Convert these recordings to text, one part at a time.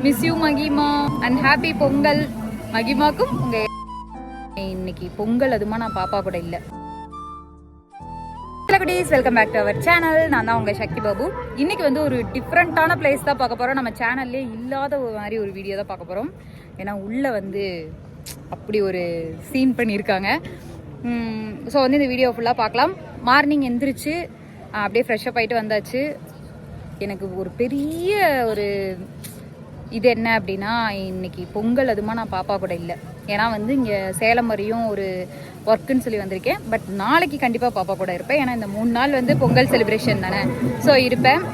Miss you மகிமா and happy Pongal. மகிமாக்கும் உங்க இன்னைக்கு பொங்கல், அதுமா நான் பாப்பா கூட இல்லை. Welcome back to our channel. நான் தான் உங்க சக்தி பாபு. இன்னைக்கு வந்து ஒரு டிஃப்ரெண்டான பிளேஸ் தான் பார்க்க போறோம். நம்ம சேனல்லே இல்லாத ஒரு மாதிரி ஒரு வீடியோ தான் பார்க்க போறோம். ஏன்னா உள்ள வந்து அப்படி ஒரு சீன் பண்ணியிருக்காங்க. ஸோ வந்து இந்த வீடியோ ஃபுல்லாக பார்க்கலாம். மார்னிங் எந்திரிச்சு அப்படியே ஃப்ரெஷ்அப் ஆகிட்டு வந்தாச்சு. எனக்கு ஒரு பெரிய ஒரு இது என்ன அப்படின்னா, இன்னைக்கு பொங்கல், அதுமா நான் பாப்பா கூட இல்லை. ஏன்னா வந்து இங்கே சேலம் வரையும் ஒரு ஒர்க்குன்னு சொல்லி வந்திருக்கேன். பட் நாளைக்கு கண்டிப்பாக பாப்பா கூட இருப்பேன். ஏன்னா இந்த 3 நாள் வந்து பொங்கல் செலிப்ரேஷன் தானே. ஸோ இருப்பேன்.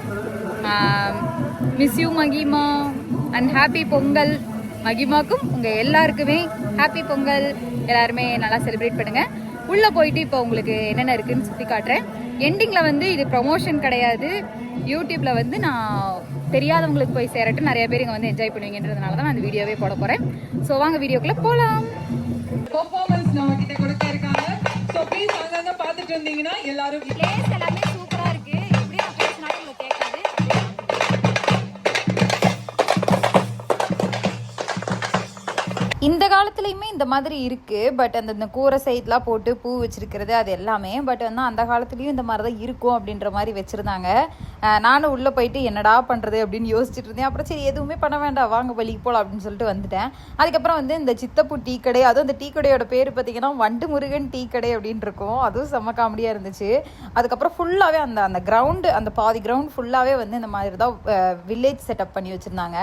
மிஸ் யூ மகிமா அண்ட் ஹாப்பி பொங்கல். மகிமாக்கும் உங்கள் எல்லாருக்குமே ஹாப்பி பொங்கல். எல்லாருமே நல்லா செலிப்ரேட் பண்ணுங்கள். உள்ளே போயிட்டு இப்போ உங்களுக்கு என்னென்ன இருக்குதுன்னு சுற்றி காட்டுறேன். எண்டிங்கில் வந்து இது ப்ரொமோஷன் கிடையாது. யூடியூப்பில் வந்து நான் தெரியாதவங்களுக்கு போய் சேரட்டும், நிறைய பேர் இங்கே வந்து என்ஜாய் பண்ணுவீங்கன்றதுனால தான் நான் அந்த வீடியோவே போட போகிறேன். ஸோ வாங்க வீடியோக்குள்ளே போகலாம். பெர்ஃபார்மன்ஸ் நம்ம கிட்ட கொடுக்க இருக்காங்க. ஸோ ப்ளீஸ் அங்கங்க பார்த்துட்டு இருந்தீங்கன்னா எல்லாரும் பிளேஸ் எல்லாமே சூப்பராக இருக்குது. எப்படி நான் பேசினாலும் இல்லை கேட்காது. இந்த காலத்துலேயுமே இந்த மாதிரி இருக்குது. பட் அந்த கூரை சைட்லாம் போட்டு பூ வச்சுருக்கிறது அது எல்லாமே. பட் வந்து அந்த காலத்துலேயும் இந்த மாதிரி தான் இருக்கும் அப்படின்ற மாதிரி வச்சுருந்தாங்க. நானும் உள்ளே போயிட்டு என்னடா பண்ணுறது அப்படின்னு யோசிச்சுட்டு இருந்தேன். அப்புறம் சரி எதுவுமே பண்ண வேண்டாம், வாங்க வழிக்கு போகலாம் அப்படின்னு சொல்லிட்டு வந்துட்டேன். அதுக்கப்புறம் வந்து இந்த சித்தப்பூ டீ கடை, அதுவும் அந்த டீ கடையோட பேர் பார்த்தீங்கன்னா வண்டு முருகன் டீ கடை அப்படின்னு இருக்கும். அதுவும் செம்ம காமெடியாக இருந்துச்சு. அதுக்கப்புறம் ஃபுல்லாகவே அந்த கிரவுண்டு, அந்த பாதி கிரவுண்ட் ஃபுல்லாகவே வந்து இந்த மாதிரி தான் வில்லேஜ் செட்டப் பண்ணி வச்சுருந்தாங்க.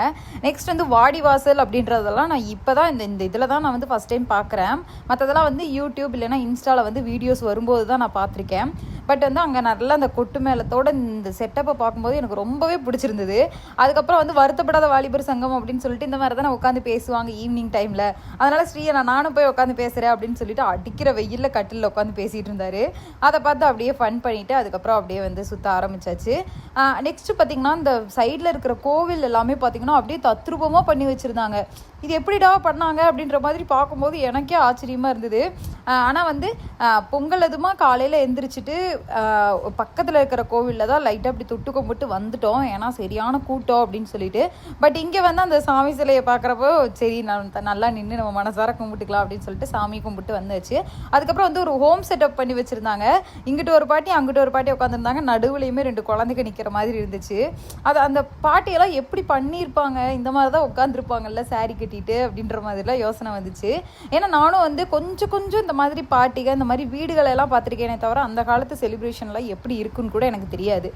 நெக்ஸ்ட் வந்து வாடிவாசல் அப்படின்றதெல்லாம் நான் இப்போ தான் இந்த இதில் தான் நான் வந்து ஃபஸ்ட் டைம் பார்க்குறேன். மற்றதெல்லாம் வந்து யூடியூப் இல்லைனா இன்ஸ்டாவில் வந்து வீடியோஸ் வரும்போது தான் நான் பார்த்துருக்கேன். பட் வந்து அங்கே நல்லா அந்த கொட்டு மேளத்தோட இந்த செட்டப்பை பார்க்கும்போது எனக்கு ரொம்பவே பிடிச்சிருந்தது. அதுக்கப்புறம் வந்து வருத்தப்படாத வாலிபர் சங்கம் அப்படின்னு சொல்லிட்டு இந்த மாதிரி தான் நான் உட்காந்து பேசுவாங்க ஈவினிங் டைமில். அதனால் ஸ்ரீயை நானும் போய் உட்காந்து பேசுகிறேன் அப்படின்னு சொல்லிட்டு அடிக்கிற வெயிலில் கட்டிலில் உட்காந்து பேசிகிட்டு இருந்தார். அதை பார்த்து அப்படியே ஃபன் பண்ணிவிட்டு அதுக்கப்புறம் அப்படியே வந்து சுற்ற ஆரம்பிச்சாச்சு. நெக்ஸ்ட்டு பார்த்திங்கன்னா இந்த சைடில் இருக்கிற கோவில் எல்லாமே பார்த்திங்கன்னா அப்படியே தத்ரூபமாக பண்ணி வச்சுருந்தாங்க. இது எப்படிடா பண்ணாங்க அப்படின்ற மாதிரி பார்க்கும்போது எனக்கே ஆச்சரியமாக இருந்தது. ஆனால் வந்து பொங்கல் அதுமா காலையில் எந்திரிச்சிட்டு பக்கத்தில் இருக்கிற கோவிலில் தான் லைட்டாக அப்படி தொட்டு கும்பிட்டு வந்துட்டோம். ஏன்னா சரியான கூட்டம் அப்படின்னு சொல்லிட்டு. பட் இங்கே வந்து அந்த சாமி சிலையை பார்க்குறப்போ சரி நல்லா நின்று நம்ம மனசார கும்பிட்டுக்கலாம் அப்படின்னு சொல்லிட்டு சாமி கும்பிட்டு வந்தாச்சு. அதுக்கப்புறம் வந்து ஒரு ஹோம் செட்டப் பண்ணி வச்சுருந்தாங்க. இங்கிட்ட ஒரு பாட்டி அங்கிட்ட ஒரு பாட்டி உட்காந்துருந்தாங்க. நடுவுலையுமே 2 குழந்தைங்க நிற்கிற மாதிரி இருந்துச்சு. அது அந்த பாட்டியெல்லாம் எப்படி பண்ணியிருப்பாங்க, இந்த மாதிரி தான் உட்காந்துருப்பாங்கல்ல சாரி கட்டிட்டு அப்படின்ற மாதிரிலாம் யோசனை வந்துச்சு. ஏன்னா நானும் வந்து கொஞ்சம் இந்த மாதிரி பாட்டிகள் இந்த மாதிரி வீடுகளெல்லாம் பார்த்துருக்கேனே தவிர அந்த காலத்து செலிப்ரேஷன்லாம் எப்படி இருக்குன்னு கூட எனக்கு தெரியாது.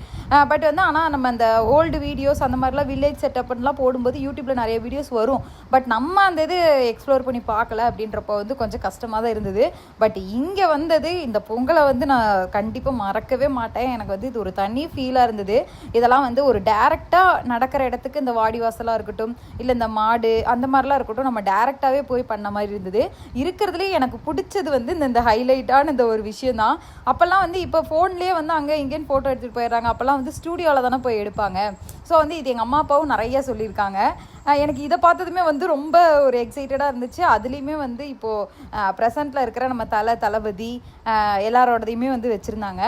பட் வந்து ஆனால் நம்ம அந்த ஓல்டு வீடியோஸ் அந்த மாதிரிலாம் வில்லேஜ் செட்டப்லாம் போடும்போது யூடியூப்பில் நிறைய வீடியோஸ் வரும். பட் நம்ம அந்த இது எக்ஸ்ப்ளோர் பண்ணி பார்க்கல அப்படின்றப்போ வந்து கொஞ்சம் கஷ்டமாக தான் இருந்தது. பட் இங்கே வந்தது இந்த பொங்கலை வந்து நான் கண்டிப்பாக மறக்கவே மாட்டேன். எனக்கு வந்து இது ஒரு தனி ஃபீலாக இருந்தது. இதெல்லாம் வந்து ஒரு டேரெக்டாக நடக்கிற இடத்துக்கு இந்த வாடிவாசலாக இருக்கட்டும் இல்லை இந்த மாடு அந்த மாதிரிலாம் இருக்கட்டும் நம்ம டேரெக்டாகவே போய் பண்ண மாதிரி இருந்தது. இருக்கிறதுலே எனக்கு பிடிச்சது வந்து இந்த ஹைலைட்டான இந்த ஒரு விஷயம் தான். அப்போல்லாம் வந்து இப்போ ஃபோன்லேயே வந்து அங்கே இங்கேன்னு ஃபோட்டோ எடுத்துகிட்டு போயிடுறாங்க. அப்போல்லாம் வந்து ஸ்டூடியோவில் தானே போய் எடுப்பாங்க. ஸோ வந்து இது எங்கள் அம்மா அப்பாவும் நிறைய சொல்லியிருக்காங்க. எனக்கு இதை பார்த்ததுமே வந்து ரொம்ப ஒரு எக்ஸைட்டடாக இருந்துச்சு. அதுலேயுமே வந்து இப்போது ப்ரெசண்ட்டில் இருக்கிற நம்ம தளபதி எல்லாரோடதையுமே வந்து வச்சுருந்தாங்க.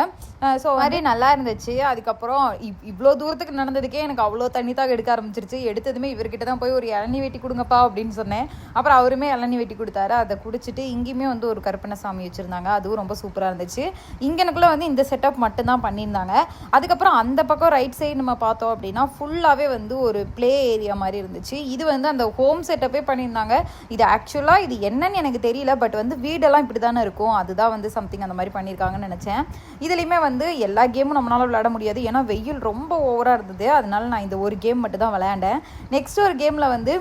ஸோ மாதிரி நல்லா இருந்துச்சு. அதுக்கப்புறம் இவ்வளோ தூரத்துக்கு நடந்ததுக்கே எனக்கு அவ்வளோ தண்ணி தான் எடுக்க ஆரம்பிச்சிருச்சு. எடுத்ததுமே இவர்கிட்ட தான் போய் ஒரு இளநீ வெட்டி கொடுங்கப்பா அப்படின்னு சொன்னேன். அப்புறம் அவருமே இளநீ வெட்டி கொடுத்தாரு. அதை குடிச்சிட்டு இங்கேயுமே வந்து ஒரு கருப்பண்ண சாமி வச்சுருந்தாங்க. அதுவும் ரொம்ப சூப்பராக இருந்துச்சு. இங்கனுக்குள்ளே வந்து இந்த செட்டப் மட்டும்தான் பண்ணியிருந்தாங்க. அதுக்கப்புறம் அந்த பக்கம் ரைட் சைடு நம்ம பார்த்தோம் அப்படின்னா ஃபுல்லாகவே வந்து ஒரு ப்ளே ஏரியா மாதிரி இருந்துச்சு. இது வந்து அந்த ஹோம் செட்டப்பே பண்ணியிருந்தாங்க. இது ஆக்சுவலாக இது என்னன்னு எனக்கு தெரியல. பட் வந்து வீடெல்லாம் இப்படி தானே இருக்கும். அதுதான் வந்து சம்திங் அந்த மாதிரி பண்ணியிருக்காங்கன்னு நினச்சேன். இதுலேயுமே வந்து எல்லா கேமும் நம்மளால் விளையாட முடியாது. ஏன்னா வெயில் ரொம்ப ஓவராக இருந்தது. அதனால நான் இந்த ஒரு கேம் மட்டும் தான் விளையாண்டேன். நெக்ஸ்ட் ஒரு கேமில் வந்து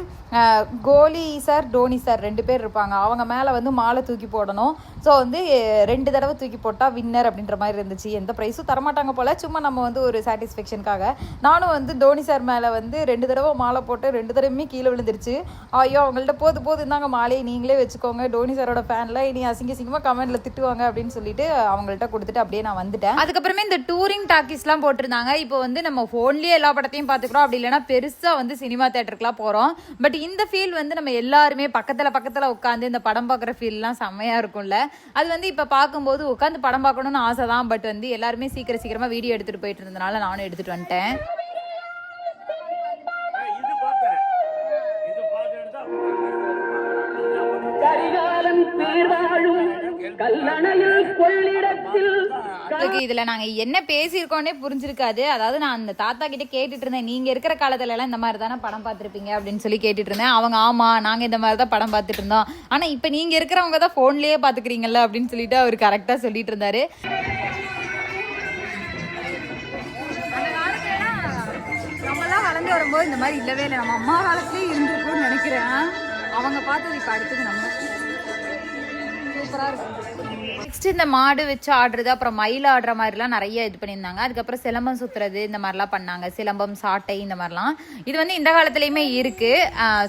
கோலி சார் டோனி சார் 2 பேர் இருப்பாங்க. அவங்க மேலே வந்து மாலை தூக்கி போடணும். ஸோ வந்து 2 தடவை தூக்கி போட்டால் வின்னர் அப்படின்ற மாதிரி இருந்துச்சு. எந்த ப்ரைஸும் தரமாட்டாங்க போல், சும்மா நம்ம வந்து ஒரு சாட்டிஸ்ஃபேக்ஷனுக்காக. நானும் வந்து டோனி சார் மேலே வந்து 2 தடவை மாலை போட்டு 2 தடவையுமே கீழே விழுந்துருச்சு. ஐயோ அவங்கள்ட்ட போது இருந்தாங்க மாலையை நீங்களே வச்சுக்கோங்க, டோனி சாரோட ஃபேனில் இனி அசிங்கமாக கமெண்ட்டில் திட்டுவாங்க அப்படின்னு சொல்லிட்டு அவங்கள்ட்ட கொடுத்துட்டு அப்படியே நான் வந்துட்டேன். அதுக்கப்புறமே இந்த டூரிங் டாக்கீஸ்லாம் போட்டிருந்தாங்க. இப்போ வந்து நம்ம ஃபோன்லேயே எல்லா படத்தையும் பார்த்துக்கிறோம். அப்படி இல்லைன்னா பெருசாக வந்து சினிமா தேட்டருக்குலாம் போகிறோம். பட் இந்த ஃபீல் வந்து நம்ம எல்லாருமே பக்கத்தில் உட்காந்து இந்த படம் பார்க்குற ஃபீல்லாம் செம்மையாக இருக்கும்ல. அது வந்து இப்போ பார்க்கும்போது உட்காந்து படம் பார்க்கணும்னு ஆசை தான். பட் வந்து எல்லாருமே சீக்கிரமாக வீடியோ எடுத்துகிட்டு போயிட்டு இருந்ததுனால நானும் எடுத்துகிட்டு வந்துட்டேன். இதுல நாங்க என்ன பேசியிருக்கோன்னே புரிஞ்சிருக்காது. அதாவது நான் அந்த தாத்தா கிட்ட கேட்டுட்டு இருந்தேன், நீங்க இருக்கிற காலத்துல எல்லாம் இந்த மாதிரி தானே படம் பார்த்திருப்பீங்க அப்படின்னு சொல்லி கேட்டுட்டு இருந்தேன். அவங்க ஆமா நாங்க இந்த மாதிரி தான் படம் பார்த்துட்டு இருந்தோம், ஆனா இப்ப நீங்க இருக்கிறவங்க தான் போன்லயே பாத்துக்கிறீங்கல்ல அப்படின்னு சொல்லிட்டு அவர் கரெக்டா சொல்லிட்டு இருந்தாரு. நம்மலாம் வளர்ந்து வரும்போது இந்த மாதிரி இல்லவே இல்லை. நம்ம அம்மா காலத்துலயே இருந்திருக்கும்னு நினைக்கிறேன். அவங்க பார்த்தது இப்ப அடுத்தது நம்ம சூப்பரா இருக்கும். நெக்ஸ்ட் இந்த மாடு வச்சு ஆடுறது, அப்புறம் மயில் ஆடுற மாதிரிலாம் நிறைய இது பண்ணியிருந்தாங்க. அதுக்கப்புறம் சிலம்பம் சுத்துறது இந்த மாதிரிலாம் பண்ணாங்க. சிலம்பம், சாட்டை இந்த மாதிரிலாம் இது வந்து இந்த காலத்துலயுமே இருக்கு.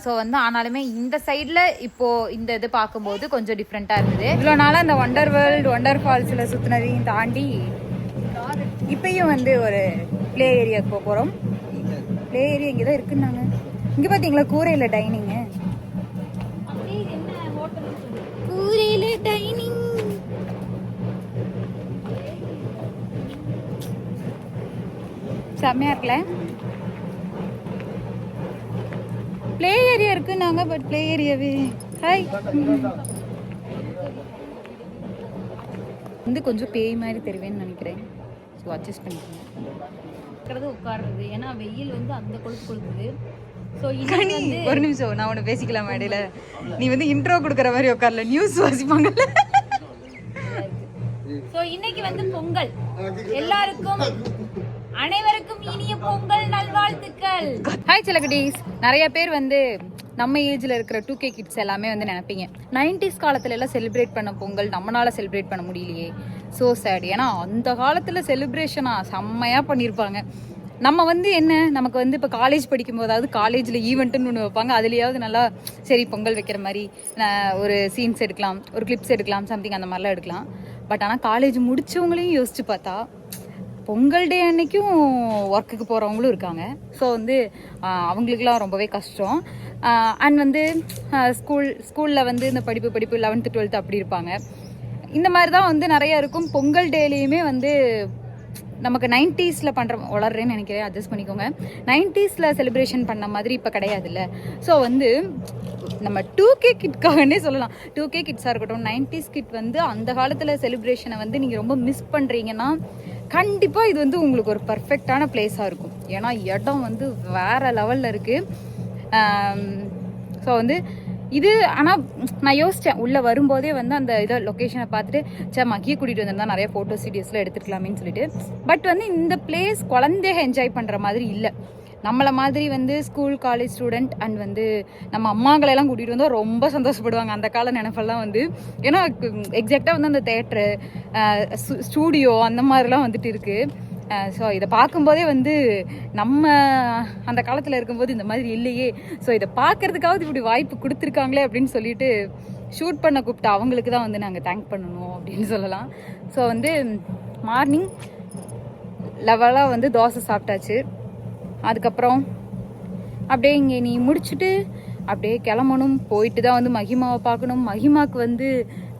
ஸோ வந்து ஆனாலுமே இந்த சைட்ல இப்போ இந்த இது பார்க்கும்போது கொஞ்சம் டிஃப்ரெண்டா இருந்தது. இவ்வளோ நாளாக இந்த ஒண்டர் வேர்ல்டு, ஒண்டர் ஃபால்ஸ்ல சுத்தினதையும் தாண்டி இப்பயும் வந்து ஒரு பிளே ஏரியாவுக்கு போக போறோம். பிளே ஏரியா இங்கே தான் இருக்குன்னாங்க. இங்கே பார்த்தீங்களா கூரையில் டைனிங்கு, கூரையில் டைனிங். செம்மையா இருக்குல்ல. பிளே ஏரியா இருக்குன்னாங்க, பட் பிளே ஏரியாவே ஹாய் வந்து கொஞ்சம் பேய் மாதிரி தெரிவேன்னு நினைக்கிறேன். ஸோ அட்ஜஸ்ட் பண்ணிக்கோங்க. உட்காடுறது ஏன்னா வெயில் வந்து அந்த கொளுத்துது. ஸோ இது ஒரு நிமிஷம் நான் ஒன்று பேசிக்கலாம் இடையில. நீ வந்து இன்ட்ரோ கொடுக்குற மாதிரி உட்காரல, நியூஸ் வாசிப்பாங்க. ஸோ இன்னைக்கு வந்து பொங்கல், எல்லாருக்கும் அனைவருக்கும் இனிய பொங்கல் நல்வாழ்த்துக்கள். ஹாய் செலகுடீஸ். நிறைய பேர் வந்து நம்ம ஏஜ்ல இருக்கிற 2K கிட்ஸ் எல்லாமே வந்து நினைப்பீங்க 90s காலத்துல எல்லாம் செலிப்ரேட் பண்ண பொங்கல் நம்மளால செலிப்ரேட் பண்ண முடியலையே, ஸோ சேட். ஏன்னா அந்த காலத்துல செலிப்ரேஷனா செம்மையா பண்ணியிருப்பாங்க. நம்ம வந்து என்ன, நமக்கு வந்து இப்போ காலேஜ் படிக்கும் போதாவது காலேஜில் ஈவெண்ட்டுன்னு ஒன்று வைப்பாங்க, அதுலேயாவது நல்லா சரி பொங்கல் வைக்கிற மாதிரி ஒரு சீன்ஸ் எடுக்கலாம், ஒரு கிளிப்ஸ் எடுக்கலாம், சம்திங் அந்த மாதிரிலாம் எடுக்கலாம். பட் ஆனால் காலேஜ் முடித்தவங்களையும் யோசிச்சு பார்த்தா பொங்கல் டே அன்னைக்கும் ஒர்க்குக்கு போகிறவங்களும் இருக்காங்க. ஸோ வந்து அவங்களுக்குலாம் ரொம்பவே கஷ்டம். அண்ட் வந்து ஸ்கூலில் வந்து இந்த படிப்பு 11th 12th அப்படி இருப்பாங்க. இந்த மாதிரி தான் வந்து நிறையா இருக்கும். பொங்கல் டேலேயுமே வந்து நமக்கு 90s பண்ணுற வளர்றேன்னு நினைக்கிறேன், அட்ஜஸ்ட் பண்ணிக்கோங்க. 90s செலிப்ரேஷன் பண்ண மாதிரி இப்போ கிடையாது இல்லை. ஸோ வந்து நம்ம 2K கிட்காகனே சொல்லலாம். 2K கிட்ஸாக இருக்கட்டும், 90s கிட் வந்து அந்த காலத்தில் செலிப்ரேஷனை வந்து நீங்கள் ரொம்ப மிஸ் பண்ணுறீங்கன்னா கண்டிப்பாக இது வந்து உங்களுக்கு ஒரு பர்ஃபெக்டான பிளேஸாக இருக்கும். ஏன்னா இடம் வந்து வேறு லெவலில் இருக்குது. ஸோ வந்து இது ஆனால் நான் யோசித்தேன் உள்ளே வரும்போதே வந்து அந்த இதை லொக்கேஷனை பார்த்துட்டு சரி மகியை கூட்டிகிட்டு வந்திருந்தா நிறைய ஃபோட்டோஸ் வீடியோஸ்லாம் எடுத்துக்கலாமேன்னு சொல்லிட்டு. பட் வந்து இந்த பிளேஸ் குழந்தைய என்ஜாய் பண்ணுற மாதிரி இல்லை. நம்மளை மாதிரி வந்து ஸ்கூல் காலேஜ் ஸ்டூடெண்ட் அண்ட் வந்து நம்ம அம்மாங்களெல்லாம் கூட்டிகிட்டு வந்தால் ரொம்ப சந்தோஷப்படுவாங்க அந்த கால நினைப்பெல்லாம் வந்து. ஏன்னா எக்ஸாக்டாக வந்து அந்த தேட்ரு, ஸ்டூடியோ அந்த மாதிரிலாம் வந்துட்டு இருக்குது. ஸோ இதை பார்க்கும்போதே வந்து நம்ம அந்த காலத்தில் இருக்கும்போது இந்த மாதிரி இல்லையே, ஸோ இதை பார்க்கறதுக்காவது இப்படி வாய்ப்பு கொடுத்துருக்காங்களே அப்படின்னு சொல்லிட்டு ஷூட் பண்ண கூப்பிட்டு அவங்களுக்கு தான் வந்து நாங்கள் தேங்க் பண்ணணும் அப்படின்னு சொல்லலாம். ஸோ வந்து மார்னிங் லெவலாக வந்து தோசை சாப்பிட்டாச்சு. அதுக்கப்புறம் அப்படியே இங்கே நீ முடிச்சுட்டு அப்படியே கிளம்பணும். போயிட்டு தான் வந்து மகிமாவை பார்க்கணும். மகிமாவுக்கு வந்து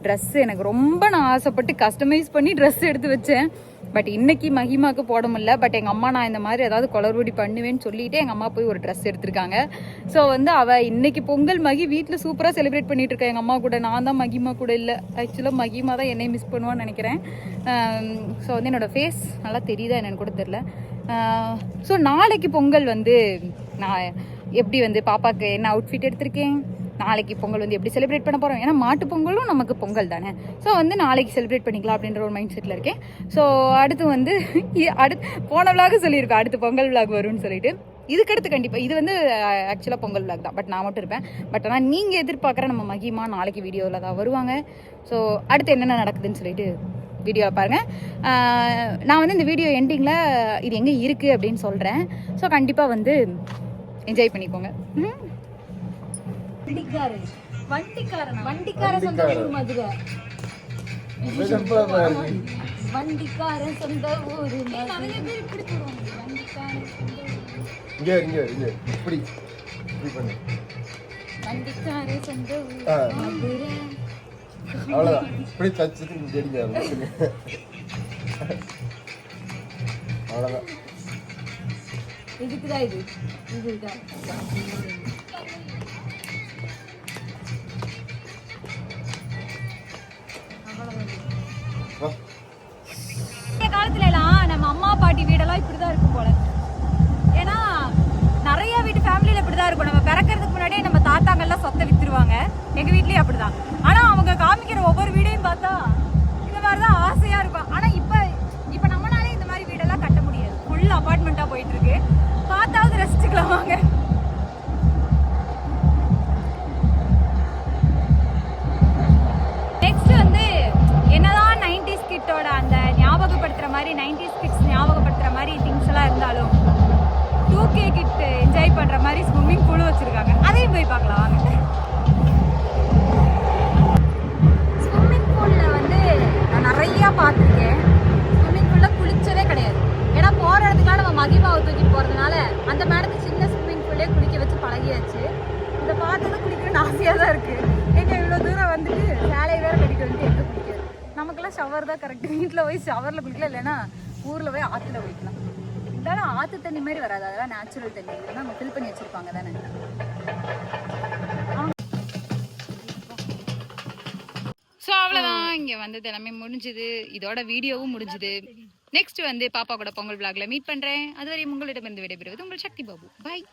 ட்ரெஸ்ஸு எனக்கு ரொம்ப நான் ஆசைப்பட்டு கஸ்டமைஸ் பண்ணி ட்ரெஸ் எடுத்து வச்சேன். பட் இன்னைக்கு மகிமாவுக்கு போட முடியல. பட் எங்கள் அம்மா நான் இந்த மாதிரி ஏதாவது குளறுபடி பண்ணுவேன்னு சொல்லிட்டு எங்கள் அம்மா போய் ஒரு ட்ரெஸ் எடுத்திருக்காங்க. ஸோ வந்து அவள் இன்னைக்கு பொங்கல் மகி வீட்டில் சூப்பராக செலிப்ரேட் பண்ணிட்டு இருக்கேன் எங்கள் அம்மா கூட. நான் தான் மகிமா கூட இல்லை. ஆக்சுவலாக மகிமா தான் என்னை மிஸ் பண்ணுவான்னு நினைக்கிறேன். ஸோ வந்து என்னோடய ஃபேஸ் நல்லா தெரியுதா என்னன்னு கூட தெரில. ஸோ நாளைக்கு பொங்கல் வந்து நான் எப்படி வந்து பாப்பாவுக்கு என்ன அவுட்ஃபிட் எடுத்திருக்கேன், நாளைக்கு பொங்கல் வந்து எப்படி செலிப்ரேட் பண்ண போகிறோம். ஏன்னா மாட்டு பொங்கலும் நமக்கு பொங்கல் தானே. ஸோ வந்து நாளைக்கு செலிப்ரேட் பண்ணிக்கலாம் அப்படின்ற ஒரு மைண்ட் செட்டில் இருக்கேன். ஸோ அடுத்து வந்து போன விளாக் சொல்லியிருக்கேன் அடுத்து பொங்கல் விளாக் வரும்னு சொல்லிட்டு. இதுக்கடுத்து கண்டிப்பாக இது வந்து ஆக்சுவலாக பொங்கல் விளாக் தான், பட் நான் மட்டும் இருப்பேன். பட் ஆனால் நீங்கள் எதிர்பார்க்குற நம்ம மகிமா நாளைக்கு வீடியோவில் தான் வருவாங்க. ஸோ அடுத்து என்னென்ன நடக்குதுன்னு சொல்லிட்டு வீடியோவை பாருங்கள். நான் வந்து இந்த வீடியோ எண்டிங்கில் இது எங்கே இருக்குது அப்படின்னு சொல்கிறேன். ஸோ கண்டிப்பாக வந்து என்ஜாய் பண்ணிக்கோங்க. வண்டிக்கார சொந்த ஊர் மதுரை. வண்டிக்கார சொந்த ஊர் நிறைய பேர் இப்படி போடுவாங்க. வண்டிக்கார சொந்த ஊர் மதுரை. அவ்வளோதான், இப்படி தச்சுட்டு கேடிங்க அவ்வளோதான். இதுக்குதான் இது இதுதான் அவ்வளோதான். எங்கள் வீட்லேயும் அப்படி தான். ஆனால் அவங்க காமிக்கிற ஒவ்வொரு வீடையும் பார்த்தா இந்த மாதிரி தான் ஆசையாக இருக்கும். ஆனால் இப்போ நம்மளாலே இந்த மாதிரி வீடெல்லாம் கட்ட முடியாது. ஃபுல் அப்பார்ட்மெண்ட்டாக போயிட்டுருக்கு. பார்த்தாவது ரசிச்சுக்கலாம் வாங்க. நெக்ஸ்ட் வந்து என்னதான் 90s கிட்டோட அந்த ஞாபகப்படுத்துகிற மாதிரி 90s கிட்ஸ் ஞாபகப்படுத்துகிற மாதிரி திங்ஸ் எல்லாம் இருந்தாலும் 2K கிட் என்ஜாய் பண்ணுற மாதிரி ஸ்விம்மிங் பூலும் வச்சுருக்காங்க. அதையும் போய் பார்க்கலாம் வாங்க. ஸ்விம்மிங் பூலில் வந்து நான் நிறையா பார்த்துருக்கேன். ஸ்விம்மிங் பூலில் குளிச்சதே கிடையாது. ஏன்னா போகிற இடத்துக்குலாம் நம்ம மகிமாவை தூக்கிட்டு போகிறதுனால அந்த மேடத்து சின்ன ஸ்விம்மிங் பூல்லே குளிக்க வச்சு பழகியாச்சு. இதை பார்த்தது குளிக்கணும்னு ஆசையாக தான் இருக்குது. எங்கே இவ்வளோ தூரம் வந்துட்டு சேலையை வேறு கட்டிட்டு வந்துட்டு எங்கே குளிக்காது. நமக்குலாம் ஷவர் தான் கரெக்ட். வீட்டில் போய் ஷவரில் குளிக்கலாம், இல்லைன்னா ஊரில் போய் ஆற்றுல குளிக்கலாம். இருந்தாலும் ஆற்று தண்ணி மாதிரி வராது, அதெல்லாம் நேச்சுரல் தண்ணி. இதெல்லாம் நம்ம ஃபில் பண்ணி வச்சுருப்பாங்க தானே. ஸோ அவ்வளோதான், இங்கே வந்தது எல்லாமே முடிஞ்சுது. இதோட வீடியோவும் முடிஞ்சுது. நெக்ஸ்ட் வந்து பாப்பா கூட பொங்கல் விளாக்ல மீட் பண்ணுறேன். அதுவரை உங்களிடமிருந்து விடைபெறுவது உங்கள் சக்தி பாபு. பாய்.